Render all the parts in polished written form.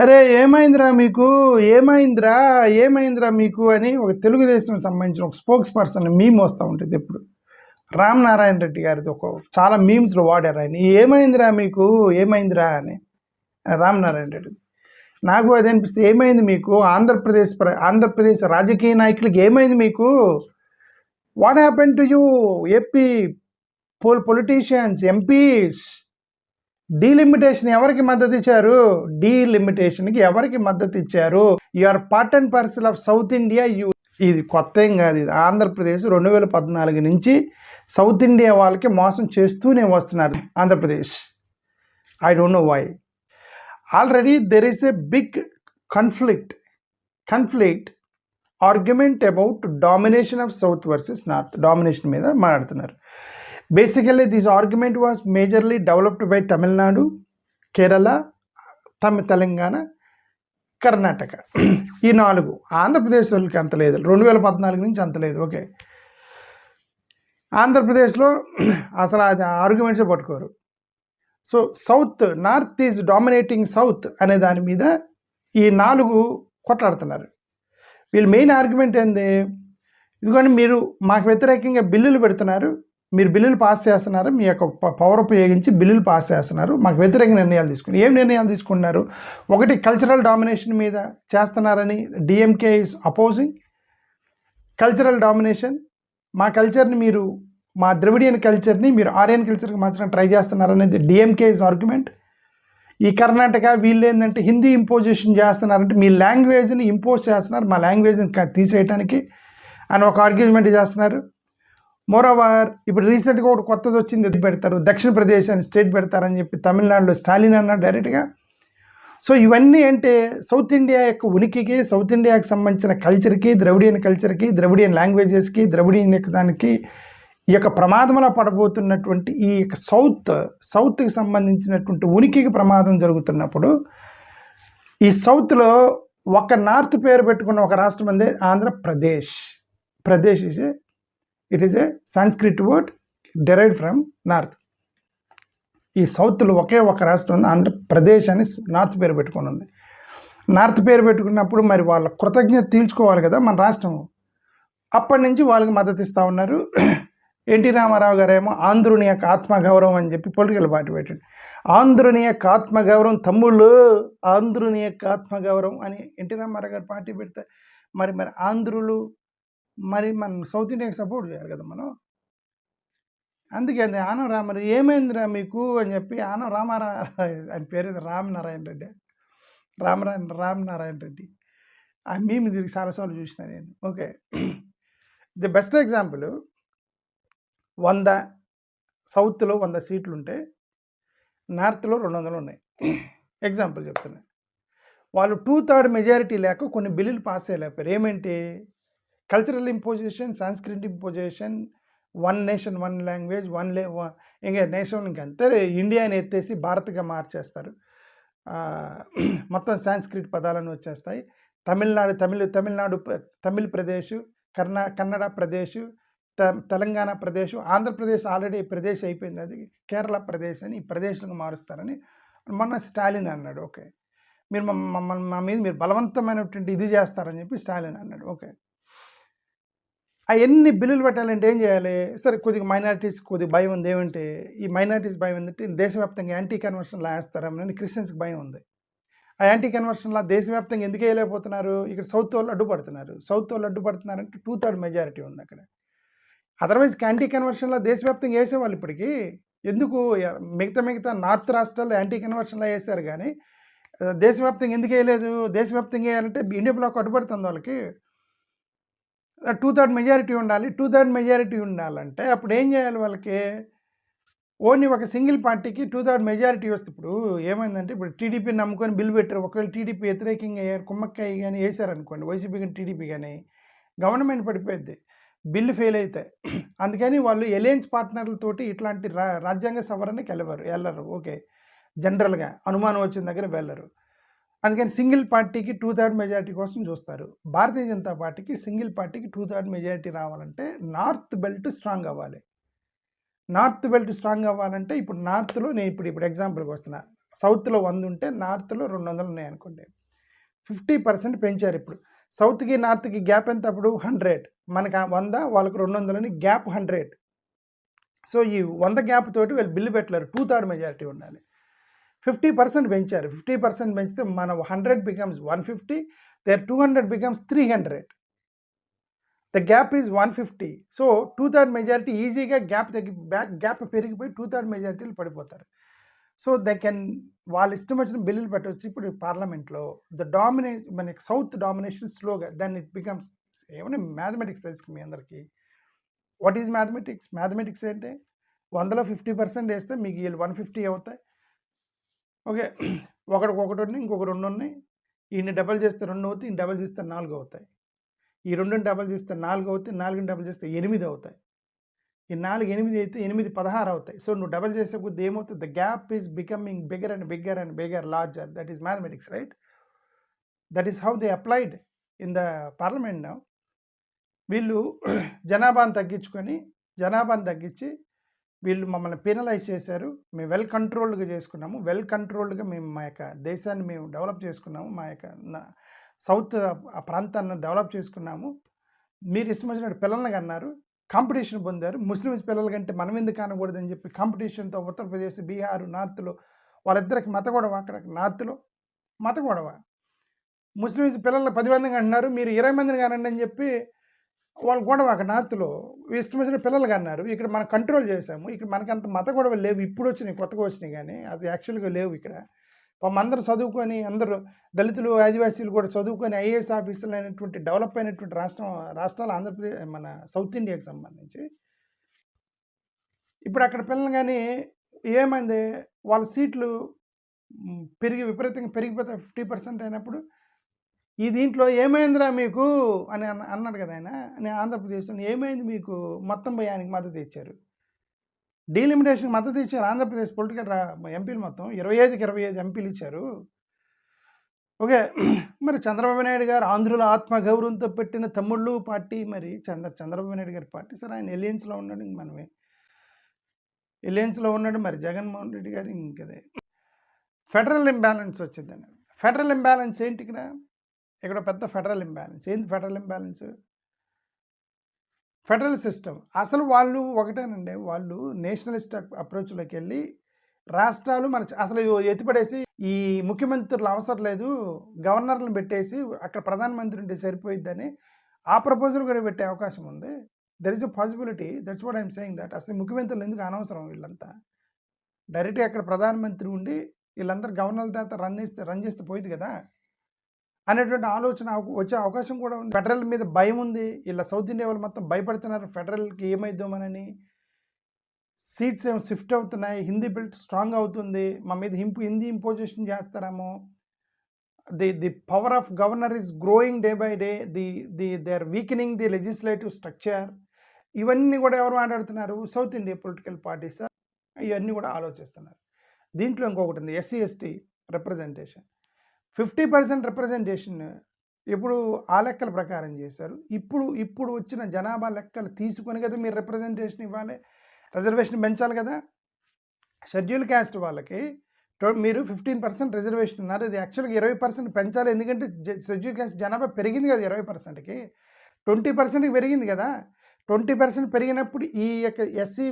అరే ఏమైందిరా మీకు, ఏమైందిరా, ఏమైందిరా మీకు అని ఒక తెలుగుదేశం సంబంధించిన ఒక స్పోక్స్ పర్సన్ మీమ్ వస్తూ ఉంటుంది ఎప్పుడు. రామ్ నారాయణ రెడ్డి గారిది ఒక చాలా మీమ్స్లో వాడారు ఆయన. ఏమైందిరా మీకు, ఏమైందిరా అని రామ్ నారాయణ రెడ్డి. నాకు అది అనిపిస్తే ఏమైంది మీకు, ఆంధ్రప్రదేశ్ రాజకీయ నాయకులకి ఏమైంది మీకు, what happen to you AP politicians, MPs? Delimitation ఎవరికి మద్దతు ఇచ్చారు? డీలిమిటేషన్కి ఎవరికి మద్దతు ఇచ్చారు? You are part and parcel of south India. ఇది కొత్త ఏం కాదు. ఇది ఆంధ్రప్రదేశ్ 2014 నుంచి సౌత్ ఇండియా వాళ్ళకి మోసం చేస్తూనే వస్తున్నారు Andhra Pradesh. I don't know why. Already there is a big conflict argument about domination of south versus north. Domination మీద మాట్లాడుతున్నారు. Basically, this argument was majorly developed by Tamil Nadu, Kerala, Telangana, Karnataka. ఈ 4. ఆంధ్రప్రదేశ్ వాళ్ళకి అంత లేదు. 2014 నుంచి అంత లేదు. ఓకే, ఆంధ్రప్రదేశ్లో అసలు అది ఆర్గ్యుమెంట్సే పట్టుకోరు. So north is dominating south అనే దాని మీద ఈ 4 కొట్లాడుతున్నారు. వీళ్ళు మెయిన్ ఆర్గ్యుమెంట్ ఏంది? ఇదిగోండి, మీరు మాకు వ్యతిరేకంగా బిల్లులు పెడుతున్నారు, మీరు బిల్లులు పాస్ చేస్తున్నారు, మీ యొక్క పవర్ ఉపయోగించి బిల్లులు పాస్ చేస్తున్నారు, మాకు వ్యతిరేక నిర్ణయాలు తీసుకుని. ఏం నిర్ణయాలు తీసుకున్నారు? ఒకటి, కల్చరల్ డామినేషన్ మీద చేస్తున్నారని DMK is opposing. Cultural domination, మా కల్చర్ని మీరు, మా ద్రవిడియన్ కల్చర్ని మీరు ఆర్యన్ కల్చర్కి మార్చడానికి ట్రై చేస్తున్నారనేది డిఎంకే ఈజ్ ఆర్గ్యుమెంట్. ఈ కర్ణాటక వీళ్ళు ఏంటంటే హిందీ ఇంపోజిషన్ చేస్తున్నారంటే మీ లాంగ్వేజ్ని ఇంపోజ్ చేస్తున్నారు, మా లాంగ్వేజ్ని తీసేయటానికి అని ఒక ఆర్గ్యుమెంట్ చేస్తున్నారు. మోరోవర్, ఇప్పుడు రీసెంట్గా ఒకటి కొత్తది వచ్చింది, అది పెడతారు, దక్షిణ ప్రదేశ్ అని స్టేట్ పెడతారని చెప్పి తమిళనాడులో స్టాలిన్ అన్నాడు డైరెక్ట్గా. సో ఇవన్నీ అంటే సౌత్ ఇండియా యొక్క ఉనికికి, సౌత్ ఇండియాకి సంబంధించిన కల్చర్కి, ద్రవిడియన్ కల్చర్కి, ద్రవిడియన్ లాంగ్వేజెస్కి, ద్రవిడియన్ యొక్క దానికి ఈ యొక్క ప్రమాదంలో పడబోతున్నటువంటి ఈ యొక్క సౌత్కి సంబంధించినటువంటి ఉనికికి ప్రమాదం జరుగుతున్నప్పుడు ఈ సౌత్లో ఒక నార్త్ పేరు పెట్టుకున్న ఒక రాష్ట్రం అందే Andhra Pradesh. Pradesh it is a Sanskrit word derived from north. ఈ సౌత్లో ఒకే ఒక రాష్ట్రం ఉంది, ఆంధ్రప్రదేశ్ అని నార్త్ పేరు పెట్టుకుని ఉంది. నార్త్ పేరు పెట్టుకున్నప్పుడు మరి వాళ్ళ కృతజ్ఞత తీర్చుకోవాలి కదా మన రాష్ట్రం. అప్పటి నుంచి వాళ్ళకి మద్దతు ఇస్తూ ఉన్నారు. ఎన్టీ రామారావు గారేమో ఆంధ్రుని యొక్క ఆత్మగౌరవం అని చెప్పి పొలిటికల్ పార్టీ పెట్టాడు. ఆంధ్రుని యొక్క ఆత్మగౌరవం తమ్ముళ్ళు, ఆంధ్రుని యొక్క ఆత్మగౌరవం అని ఎన్టీ రామారావు గారు పార్టీ పెడితే మరి ఆంధ్రులు మరి మనం సౌత్ ఇండియాకి సపోర్ట్ చేయాలి కదా మనం. అందుకే ఆనం రామారావు ఏమైందిరా మీకు అని చెప్పి రామారావు ఆయన పేరు రామ్ నారాయణ రెడ్డి, రామ్ నారాయణ రెడ్డి ఆ మేము దీనికి చాలాసార్లు చూసిన నేను. ఓకే, ది బెస్ట్ ఎగ్జాంపుల్, 100 సౌత్లో 100 సీట్లు ఉంటే నార్త్లో 200 ఉన్నాయి. ఎగ్జాంపుల్ చెప్తున్నాను. వాళ్ళు 2/3 మెజారిటీ లేక కొన్ని బిల్లులు పాస్ చేయలేకపోయారు. ఏమేంటి? Cultural imposition, Sanskrit imposition, 1 nation 1 language, ఇంకా నేషన్ ఇంకంతే ఇండియాని ఎత్తేసి భారత్గా మార్చేస్తారు. మొత్తం సాంస్క్రిట్ పదాలను వచ్చేస్తాయి. తమిళ ప్రదేశ్, కన్నడ ప్రదేశ్, తెలంగాణ ప్రదేశ్, ఆంధ్రప్రదేశ్ ఆల్రెడీ ప్రదేశ్ అయిపోయింది, అది కేరళ ప్రదేశ్ అని ఈ ప్రదేశాలకు మారుస్తారని మొన్న స్టాలిన్ అన్నాడు. ఓకే, మీరు మా మీద మీరు బలవంతమైనటువంటి ఇది చేస్తారని చెప్పి స్టాలిన్ అన్నాడు. ఓకే, అవన్నీ బిల్లులు పెట్టాలంటే ఏం చేయాలి? సరే, కొద్దిగా మైనారిటీస్ కొద్దిగా భయం ఉంది. ఏమంటే ఈ మైనారిటీస్ భయం ఏంటంటే దేశవ్యాప్తంగా యాంటీ కన్వర్షన్లా వేస్తారని క్రిస్టియన్స్కి భయం ఉంది. ఆ యాంటీ కన్వర్షన్లా దేశవ్యాప్తంగా ఎందుకు వేయలేకపోతున్నారు? ఇక్కడ సౌత్ వాళ్ళు అడ్డుపడుతున్నారంటే 2/3 మెజారిటీ ఉంది అక్కడ. అదర్వైజ్ యాంటీ కన్వర్షన్లో దేశవ్యాప్తంగా వేసేవాళ్ళు ఇప్పటికీ. ఎందుకు మిగతా నార్త్ రాష్ట్రాల్లో యాంటీ కన్వర్షన్లో వేశారు కానీ దేశవ్యాప్తంగా ఎందుకు వేయలేదు? దేశవ్యాప్తంగా వేయాలంటే ఇండియా బ్లాక్ అడ్డుపడుతుంది వాళ్ళకి. 2/3 మెజారిటీ ఉండాలి. 2/3 మెజారిటీ ఉండాలంటే అప్పుడు ఏం చేయాలి? వాళ్ళకి ఓన్లీ ఒక సింగిల్ పార్టీకి 2/3 మెజారిటీ వస్తే, ఇప్పుడు ఏమైందంటే ఇప్పుడు టీడీపీని నమ్ముకొని బిల్లు పెట్టారు. ఒకవేళ టీడీపీ వ్యతిరేకంగా అయ్యారు, కుమ్మక్కాయ కానీ వేశారనుకోండి, వైసీపీ కానీ టీడీపీ కానీ, గవర్నమెంట్ పడిపోయింది బిల్లు ఫెయిల్ అయితే. అందుకని వాళ్ళు ఎలయన్స్ పార్ట్నర్లతోటి ఇట్లాంటి రాజ్యాంగ సవరణకి వెళ్ళరు. ఓకే, జనరల్గా అనుమానం వచ్చిన దగ్గర వెళ్ళరు. అందుకని సింగిల్ పార్టీకి 2/3 మెజారిటీ కోసం చూస్తారు. భారతీయ జనతా పార్టీకి సింగిల్ పార్టీకి 2/3 మెజారిటీ రావాలంటే నార్త్ బెల్ట్ స్ట్రాంగ్ అవ్వాలి. నార్త్ బెల్ట్ స్ట్రాంగ్ అవ్వాలంటే ఇప్పుడు నార్త్లో నేను ఇప్పుడు ఎగ్జాంపుల్కి వస్తున్నా. సౌత్లో 100 ఉంటే నార్త్లో 200 ఉన్నాయనుకోండి. 50% పెంచారు ఇప్పుడు. సౌత్కి నార్త్కి గ్యాప్ ఎంత అప్పుడు 100, మనకు 100 వాళ్ళకు 200 అని గ్యాప్ 100. సో ఈ 100 గ్యాప్ తోటి వీళ్ళు బిల్లు పెట్టలేరు, 2/3 మెజారిటీ ఉండాలి. 50% పెంచారు. 50% పెంచితే మన 100 becomes 150, their 200 becomes 300. The gap is 150. So 2/3 majority ఈజీగా గ్యాప్ పెరిగిపోయి 2/3 మెజారిటీలు పడిపోతారు. సో దే కెన్ వాళ్ళు ఇష్టం వచ్చిన బిల్లులు పెట్టవచ్చు. ఇప్పుడు పార్లమెంట్లో మనకి సౌత్ డామినేషన్ స్లోగా దెన్ ఇట్ బికమ్స్. ఏమైనా మ్యాథమెటిక్స్ తెలుసు మీ అందరికీ. What is mathematics? మ్యాథమెటిక్స్ అంటే 100లో 50% వేస్తే మీకు వీళ్ళు 150 అవుతాయి. ఓకే, ఒకటికి ఒకటి ఉన్నాయి, ఇంకొక 2 ఉన్నాయి. ఈయన డబల్ చేస్తే 2 అవుతాయి, ఈయన డబల్ చేస్తే 4 అవుతాయి. ఈ 2ని డబల్ చేస్తే 4 అవుతాయి, 4ని డబల్ చేస్తే 8 అవుతాయి. ఈ 4 8 అయితే 8 16 అవుతాయి. సో నువ్వు డబల్ చేసే కొద్ది ఏమవుతుంది? The gap is becoming bigger and bigger and bigger, larger. That is mathematics, right? That is how they applied in the parliament now. వీళ్ళు జనాభాను తగ్గించి వీళ్ళు మమ్మల్ని పెనలైజ్ చేశారు. మేము వెల్ కంట్రోల్డ్గా చేసుకున్నాము. వెల్ కంట్రోల్డ్గా మేము మా యొక్క దేశాన్ని మేము డెవలప్ చేసుకున్నాము. మా యొక్క సౌత్ ఆ ప్రాంతాన్ని డెవలప్ చేసుకున్నాము. మీరు ఇష్టం వచ్చినట్టు పిల్లల్ని కన్నారు, కాంపిటీషన్ పొందారు. ముస్లిమ్స్ పిల్లల కంటే మనం ఎందుకు కానకూడదని చెప్పి కాంపిటీషన్తో ఉత్తరప్రదేశ్, బీహార్, నార్త్లో వాళ్ళిద్దరికి మత గొడవ. అక్కడ నార్త్లో మత గొడవ. ముస్లిమ్స్ పిల్లలు 10 మందిని అంటున్నారు, మీరు 20 మందిని కానండి అని చెప్పి వాళ్ళు గొడవ. అక్కడ నార్త్లో ఇష్టం వచ్చిన పిల్లలు అన్నారు. ఇక్కడ మనం కంట్రోల్ చేసాము. ఇక్కడ మనకంత మత గొడవలు లేవు. ఇప్పుడు వచ్చినాయి, కొత్తగా వచ్చినాయి, కానీ అది యాక్చువల్గా లేవు ఇక్కడ. అందరూ చదువుకొని, అందరూ దళితులు, ఆదివాసీలు కూడా చదువుకొని ఐఏఎస్ ఆఫీసర్లు అయినటువంటి డెవలప్ అయినటువంటి రాష్ట్రాలు ఆంధ్రప్రదేశ్, మన సౌత్ ఇండియాకి సంబంధించి. ఇప్పుడు అక్కడ పిల్లలు కానీ ఏమైంది, వాళ్ళ సీట్లు విపరీతంగా పెరిగిపోతాయి 50% అయినప్పుడు. ఈ దీంట్లో ఏమైందిరా మీకు అని అన్నాడు కదా ఆయన. నేను ఆంధ్రప్రదేశ్లో ఏమైంది మీకు? మొత్తం ఆయనకి మద్దతు ఇచ్చారు, డీలిమిటేషన్కి మద్దతు ఇచ్చారు. ఆంధ్రప్రదేశ్ పొలిటికల్ ఎంపీలు మొత్తం 25కి 25 ఎంపీలు ఇచ్చారు. ఓకే, మరి చంద్రబాబు నాయుడు గారు ఆంధ్రుల ఆత్మగౌరవంతో పెట్టిన తమ్ముళ్ళు పార్టీ, మరి చంద్రబాబు నాయుడు గారి పార్టీ. సరే, ఆయన ఎలియన్స్లో ఉన్నాడు, ఇంక మనమే ఎలియన్స్లో ఉన్నాడు. మరి జగన్మోహన్ రెడ్డి గారు ఇంకదే ఫెడరల్ ఇంబ్యాలెన్స్ వచ్చిందని. ఫెడరల్ ఇంబ్యాలెన్స్ ఏంటి? ఇక్కడ పెద్ద ఫెడరల్ ఇంబ్యాలెన్స్. ఏంటి ఫెడరల్ ఇంబ్యాలెన్స్? Federal system. అసలు వాళ్ళు ఒకటేనండి, వాళ్ళు నేషనలిస్ట్ అప్రోచ్లోకి వెళ్ళి రాష్ట్రాలు అసలు ఎత్తిపడేసి ఈ ముఖ్యమంత్రులు అవసరం లేదు, గవర్నర్లను పెట్టేసి అక్కడ ప్రధానమంత్రి ఉంటే సరిపోయిద్దని ఆ ప్రపోజల్ కూడా పెట్టే అవకాశం ఉంది. There is a possibility. That's what I'm saying. That అసలు ముఖ్యమంత్రులు ఎందుకు అనవసరం, వీళ్ళంతా డైరెక్ట్గా అక్కడ ప్రధానమంత్రి ఉండి వీళ్ళందరూ గవర్నర్ల తర్వాత రన్ చేస్తే పోయింది కదా అనేటువంటి ఆలోచన వచ్చే అవకాశం కూడా ఉంది. ఫెడరల్ మీద భయం ఉంది. ఇలా సౌత్ ఇండియా వాళ్ళు మొత్తం భయపడుతున్నారు ఫెడరల్కి ఏమైద్దామనని. సీట్స్ ఏమో షిఫ్ట్ అవుతున్నాయి, హిందీ బెల్ట్ స్ట్రాంగ్ అవుతుంది, మా మీద హిందీ ఇంపోజిషన్ చేస్తారేమో. The power of governor is growing day by day. They are weakening the legislative structure. ఇవన్నీ కూడా ఎవరు మాట్లాడుతున్నారు? సౌత్ ఇండియా పొలిటికల్ పార్టీస్ ఇవన్నీ కూడా ఆలోచిస్తున్నారు. దీంట్లో ఇంకొకటి ఉంది, ఎస్సీ ఎస్టీ రిప్రజెంటేషన్. 50% రిప్రజెంటేషన్ ఇప్పుడు ఆ లెక్కల ప్రకారం చేశారు. ఇప్పుడు వచ్చిన జనాభా లెక్కలు తీసుకొని కదా మీరు రిప్రజెంటేషన్ ఇవ్వాలి, రిజర్వేషన్ పెంచాలి కదా. షెడ్యూల్ క్యాస్ట్ వాళ్ళకి మీరు 15% రిజర్వేషన్ ఉన్నారు, అది యాక్చువల్గా 20% పెంచాలి. ఎందుకంటే షెడ్యూల్ క్యాస్ట్ జనాభా పెరిగింది కదా 20%కి, 20%కి పెరిగింది కదా. 20% పెరిగినప్పుడు ఈ యొక్క ఎస్సీ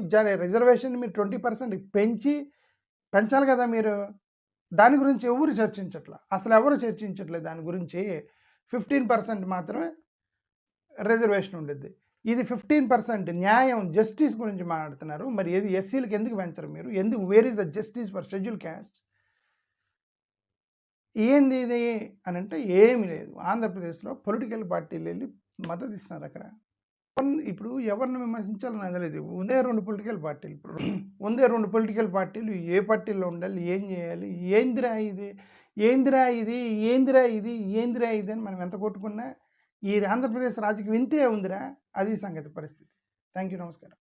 రిజర్వేషన్ మీరు 20% పెంచాలి కదా మీరు. దాని గురించి ఎవరు చర్చించట్లేదు దాని గురించి. 15% మాత్రమే రిజర్వేషన్ ఉండేది. ఇది 15% న్యాయం, జస్టిస్ గురించి మాట్లాడుతున్నారు. మరి ఏది ఎస్సీలకు ఎందుకు పెంచరు మీరు? Where is the justice for schedule caste? ఏంది ఇది అని అంటే ఏమీ లేదు. ఆంధ్రప్రదేశ్లో పొలిటికల్ పార్టీలు వెళ్ళి మద్దతు ఇస్తున్నారు. అక్కడ ఇప్పుడు ఎవరిని విమర్శించాలని నాకు తెలియదు. ఉండే 2 పొలిటికల్ పార్టీలు, ఏ పార్టీలో ఉండాలి, ఏం చేయాలి, ఏందిరా ఇది అని మనం ఎంత కొట్టుకున్నా ఈ ఆంధ్రప్రదేశ్ రాజకీయం ఇంతే ఉందిరా. అది సంగతి పరిస్థితి. థ్యాంక్ యూ, నమస్కారం.